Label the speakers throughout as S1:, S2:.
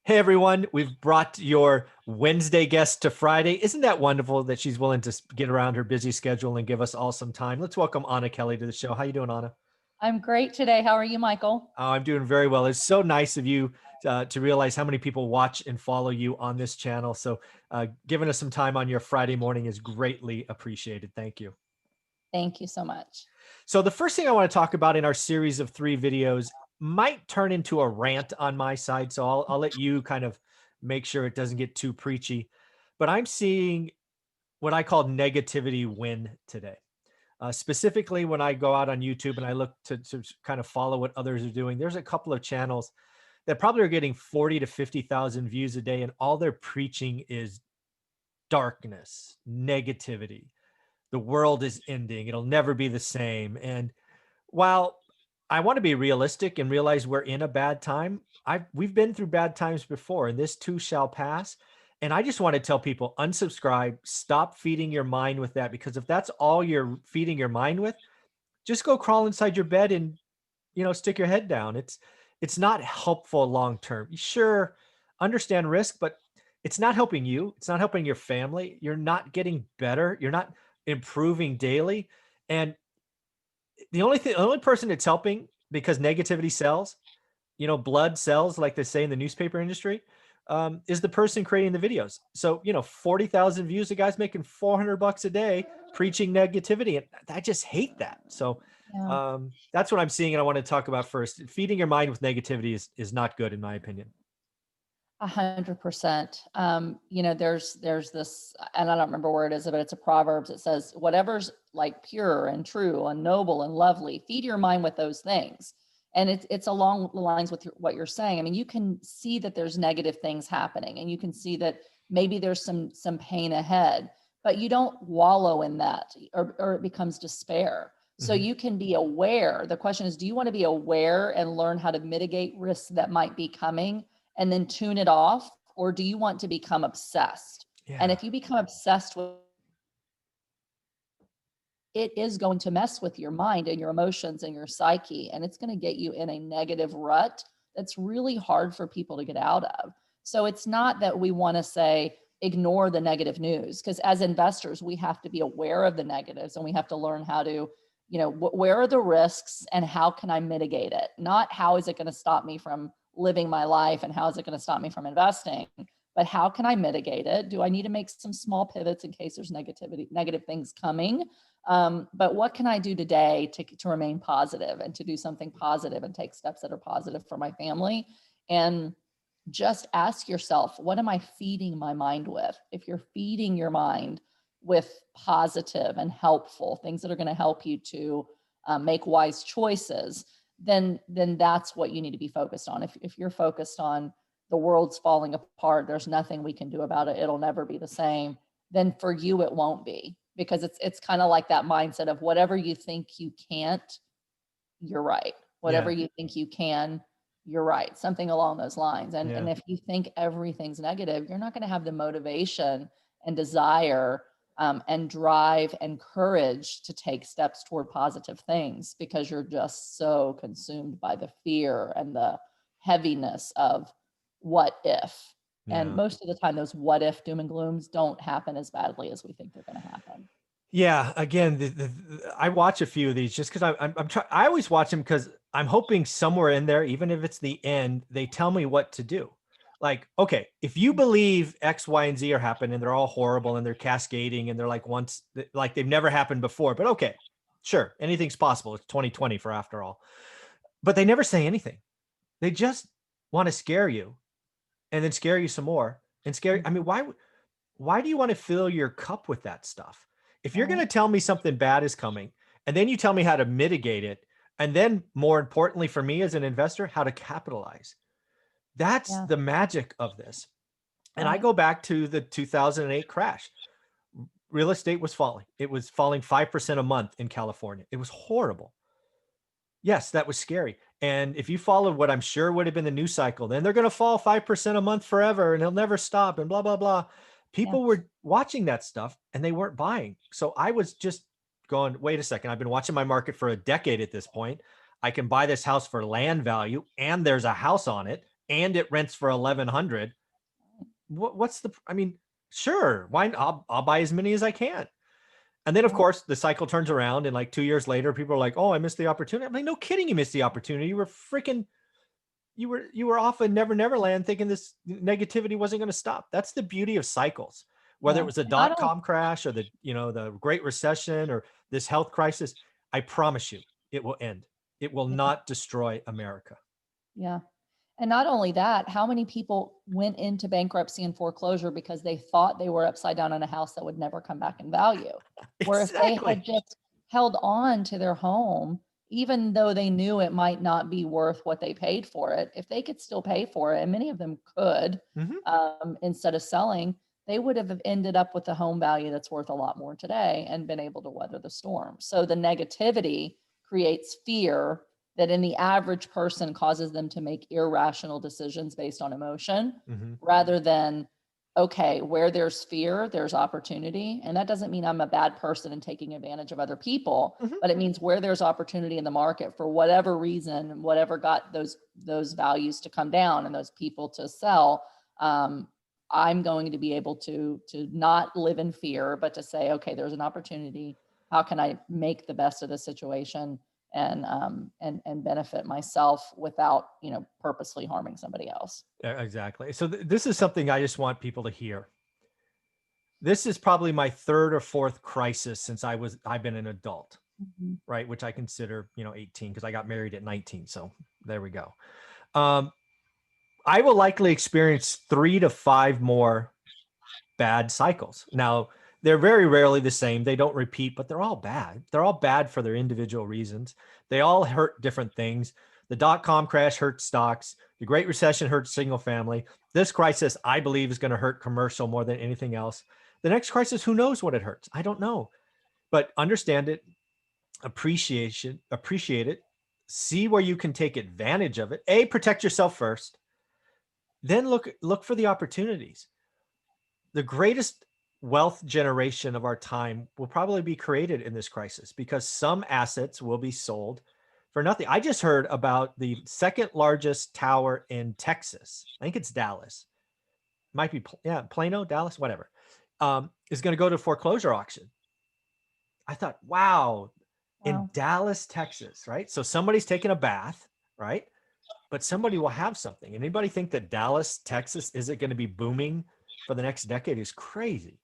S1: Hey everyone, we've brought your Wednesday guest to Friday. Isn't that wonderful that she's willing to get around her busy schedule and give us all some time? Let's welcome Anna Kelly to the show. How you doing, Anna?
S2: I'm great today. How are you, Michael?
S1: Oh, I'm doing very well. It's so nice of you to realize how many people watch and follow you on this channel. So giving us some time on your Friday morning is greatly appreciated. Thank you.
S2: Thank you so much.
S1: So the first thing I want to talk about in our series of 3 videos might turn into a rant on my side. So I'll let you kind of make sure it doesn't get too preachy. But I'm seeing what I call negativity win today. Specifically, when I go out on YouTube and I look to kind of follow what others are doing, there's a couple of channels that probably are getting 40 to 50,000 views a day, and all they're preaching is darkness, negativity. The world is ending. It'll never be the same. And while I want to be realistic and realize we're in a bad time, we've been through bad times before, and this too shall pass. And I just want to tell people, unsubscribe, stop feeding your mind with that, because if that's all you're feeding your mind with, just go crawl inside your bed and, stick your head down. It's not helpful long term. Sure, understand risk, but it's not helping you. It's not helping your family. You're not getting better. You're not improving daily. And the only person it's helping, because negativity sells, blood sells, like they say in the newspaper industry, is the person creating the videos. So, 40,000 views, the guy's making $400 a day preaching negativity. And I just hate that. So
S2: Yeah.
S1: that's what I'm seeing. And I want to talk about first. Feeding your mind with negativity is not good, in my opinion.
S2: 100%. There's this, and I don't remember where it is, but it's a Proverbs. It says, whatever's like pure and true and noble and lovely, feed your mind with those things. And it's along the lines with what you're saying. I mean, you can see that there's negative things happening, and you can see that maybe there's some pain ahead, but you don't wallow in that, or it becomes despair. So
S1: Mhm.
S2: you can be aware. The question is, do you want to be aware and learn how to mitigate risks that might be coming and then tune it off? Or do you want to become obsessed? And
S1: Yeah.
S2: if you become obsessed with it, is going to mess with your mind and your emotions and your psyche, and it's going to get you in a negative rut that's really hard for people to get out of. So it's not that we want to say ignore the negative news, because as investors we have to be aware of the negatives, and we have to learn how to, where are the risks and how can I mitigate it? Not how is it going to stop me from living my life and how is it going to stop me from investing, but how can I mitigate it? Do I need to make some small pivots in case there's negative things coming? But what can I do today to remain positive and to do something positive and take steps that are positive for my family? And just ask yourself, what am I feeding my mind with? If you're feeding your mind with positive and helpful things that are going to help you to make wise choices, then that's what you need to be focused on. If you're focused on the world's falling apart, there's nothing we can do about it, it'll never be the same, then for you it won't be, because it's kind of like that mindset of whatever you think you can't, you're right. Whatever
S1: Yeah.
S2: you think you can, you're right. Something along those lines. And
S1: Yeah.
S2: if you think everything's negative, you're not going to have the motivation and desire, and drive and courage to take steps toward positive things, because you're just so consumed by the fear and the heaviness of what if. And
S1: Yeah.
S2: most of the time, those what if doom and glooms don't happen as badly as we think they're going to happen.
S1: Yeah, again, I watch a few of these just because I'm trying. I always watch them because I'm hoping somewhere in there, even if it's the end, they tell me what to do. Like, okay, if you believe X, Y, and Z are happening, and they're all horrible and they're cascading and they're like they've never happened before. But okay, sure, anything's possible. It's 2020 for after all. But they never say anything. They just want to scare you and then scare you some more and scare. I mean, why do you want to fill your cup with that stuff? If you're going
S2: Right.
S1: to tell me something bad is coming, and then you tell me how to mitigate it, and then more importantly for me as an investor, how to capitalize, that's
S2: Yeah.
S1: the magic of this. And I
S2: Right.
S1: go back to the 2008 crash. Real estate was falling. It was falling 5% a month in California. It was horrible. Yes, that was scary. And if you followed what I'm sure would have been the news cycle, then they're going to fall 5% a month forever and he'll never stop and blah, blah, blah.
S2: Yeah.
S1: People were watching that stuff and they weren't buying. So I was just going, wait a second. I've been watching my market for a decade at this point. I can buy this house for land value and there's a house on it and it rents for 1,100, what's the, I mean, sure, why, I'll buy as many as I can. And then of
S2: Right.
S1: course the cycle turns around and like 2 years later, people are like, oh, I missed the opportunity. I'm like, no kidding. You missed the opportunity. You were freaking, you were off in Never Never Land thinking this negativity wasn't going to stop. That's the beauty of cycles. Whether it
S2: Yeah.
S1: was a
S2: And I
S1: dot
S2: don't,
S1: com crash or the Great Recession or this health crisis, I promise you, it will end. It will
S2: yeah,
S1: not destroy America.
S2: yeah. And not only that, how many people went into bankruptcy and foreclosure because they thought they were upside down in a house that would never come back in value? Where if they
S1: Exactly.
S2: had just held on to their home, even though they knew it might not be worth what they paid for it, if they could still pay for it, and many of them could,
S1: Hmm.
S2: instead of selling, they would have ended up with a home value that's worth a lot more today and been able to weather the storm. So the negativity creates fear that in the average person causes them to make irrational decisions based on emotion
S1: Hmm.
S2: rather than, okay, where there's fear, there's opportunity. And that doesn't mean I'm a bad person and taking advantage of other people,
S1: Hmm.
S2: but it means where there's opportunity in the market for whatever reason, whatever got those values to come down and those people to sell. I'm going to be able to not live in fear, but to say, okay, there's an opportunity. How can I make the best of the situation and benefit myself without, purposely harming somebody else?
S1: Exactly. So this is something I just want people to hear. This is probably my third or fourth crisis since I've been an adult,
S2: Mhm.
S1: right? Which I consider, 18 because I got married at 19. So there we go. Um, I will likely experience 3 to 5 more bad cycles. Now, they're very rarely the same. They don't repeat, but they're all bad. They're all bad for their individual reasons. They all hurt different things. The dot-com crash hurt stocks. The Great Recession hurt single family. This crisis, I believe, is going to hurt commercial more than anything else. The next crisis, who knows what it hurts? I don't know. But understand it, appreciate it, see where you can take advantage of it. A, protect yourself first. Then look for the opportunities. The greatest wealth generation of our time will probably be created in this crisis because some assets will be sold for nothing. I just heard about the second largest tower in Texas. I think it's Dallas. Might be, yeah, Plano, Dallas, whatever. Is going to go to foreclosure auction. I thought, wow, in
S2: Wow.
S1: Dallas, Texas, right? So somebody's taking a bath, right? But somebody will have something. Anybody think that Dallas, Texas isn't going to be booming for the next decade is crazy.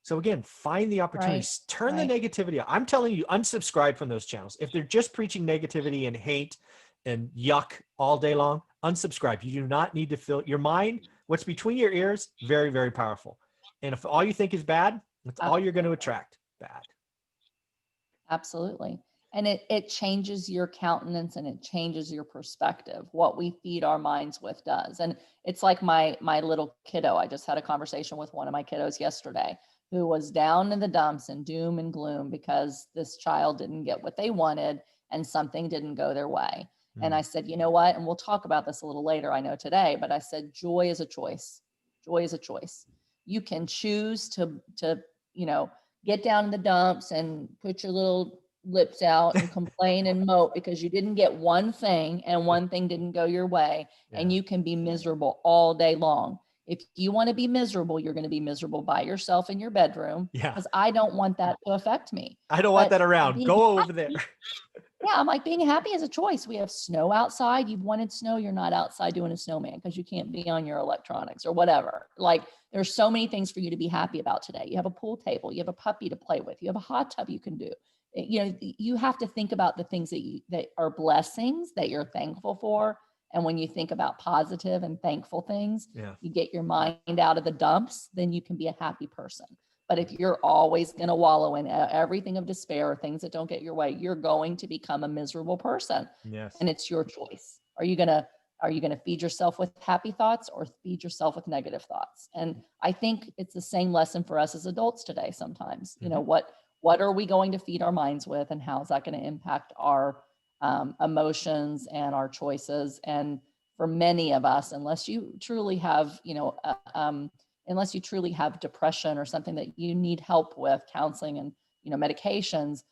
S1: So again, find the
S2: Right.
S1: opportunities, turn the
S2: Right.
S1: negativity out. I'm telling you, unsubscribe from those channels. If they're just preaching negativity and hate and yuck all day long, unsubscribe. You do not need to fill your mind. What's between your ears, very, very powerful. And if all you think is bad, that's all you're going to
S2: Absolutely.
S1: attract, bad.
S2: Absolutely. And it changes your countenance and it changes your perspective. What we feed our minds with does. And it's like my little kiddo. I just had a conversation with one of my kiddos yesterday who was down in the dumps and doom and gloom because this child didn't get what they wanted and something didn't go their way. And
S1: Mm.
S2: I said, you know what? And we'll talk about this a little later, I know today, but I said, joy is a choice. Joy is a choice. You can choose to, you know, get down in the dumps and put your little lips out and complain and mope because you didn't get one thing and one thing didn't go your way, and
S1: Yeah.
S2: you can be miserable all day long. If you want to be miserable, you're going to be miserable by yourself in your bedroom
S1: Yeah.
S2: because I don't want that to affect me.
S1: I don't want
S2: But
S1: that around.
S2: being
S1: Go over there.
S2: happy, yeah, I'm like, being happy is a choice. We have snow outside. You've wanted snow. You're not outside doing a snowman because you can't be on your electronics or whatever. Like, there's so many things for you to be happy about today. You have a pool table. You have a puppy to play with. You have a hot tub you can do. You have to think about the things that are blessings that you're thankful for. And when you think about positive and thankful things,
S1: Yeah.
S2: you get your mind out of the dumps, then you can be a happy person. But if you're always going to wallow in everything of despair, things that don't get your way, you're going to become a miserable person.
S1: Yes.
S2: And it's your choice. Are you going to feed yourself with happy thoughts or feed yourself with negative thoughts? And I think it's the same lesson for us as adults today sometimes.
S1: Mhm.
S2: What are we going to feed our minds with, and how is that going to impact our emotions and our choices? And for many of us, unless you truly have depression or something that you need help with, counseling and medications,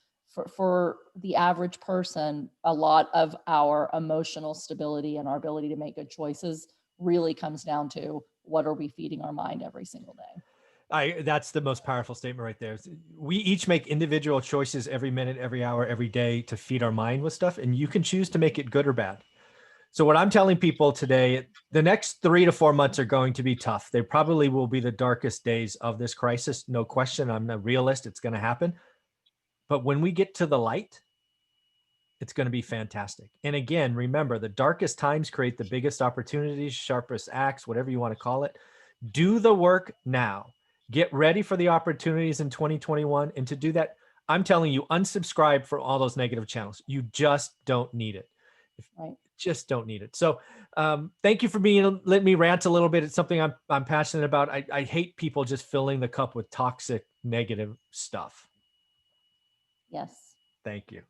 S2: for the average person, a lot of our emotional stability and our ability to make good choices really comes down to what are we feeding our mind every single day.
S1: That's the most powerful statement right there. We each make individual choices every minute, every hour, every day to feed our mind with stuff, and you can choose to make it good or bad. So what I'm telling people today, the next 3 to 4 months are going to be tough. They probably will be the darkest days of this crisis. No question. I'm a realist. It's going to happen. But when we get to the light, it's going to be fantastic. And again, remember, the darkest times create the biggest opportunities, sharpest acts, whatever you want to call it. Do the work now. Get ready for the opportunities in 2021. And to do that, I'm telling you, unsubscribe from all those negative channels. You just don't need it.
S2: Right.
S1: Just don't need it. So thank you for letting me rant a little bit. It's something I'm passionate about. I hate people just filling the cup with toxic, negative stuff.
S2: Yes.
S1: Thank you.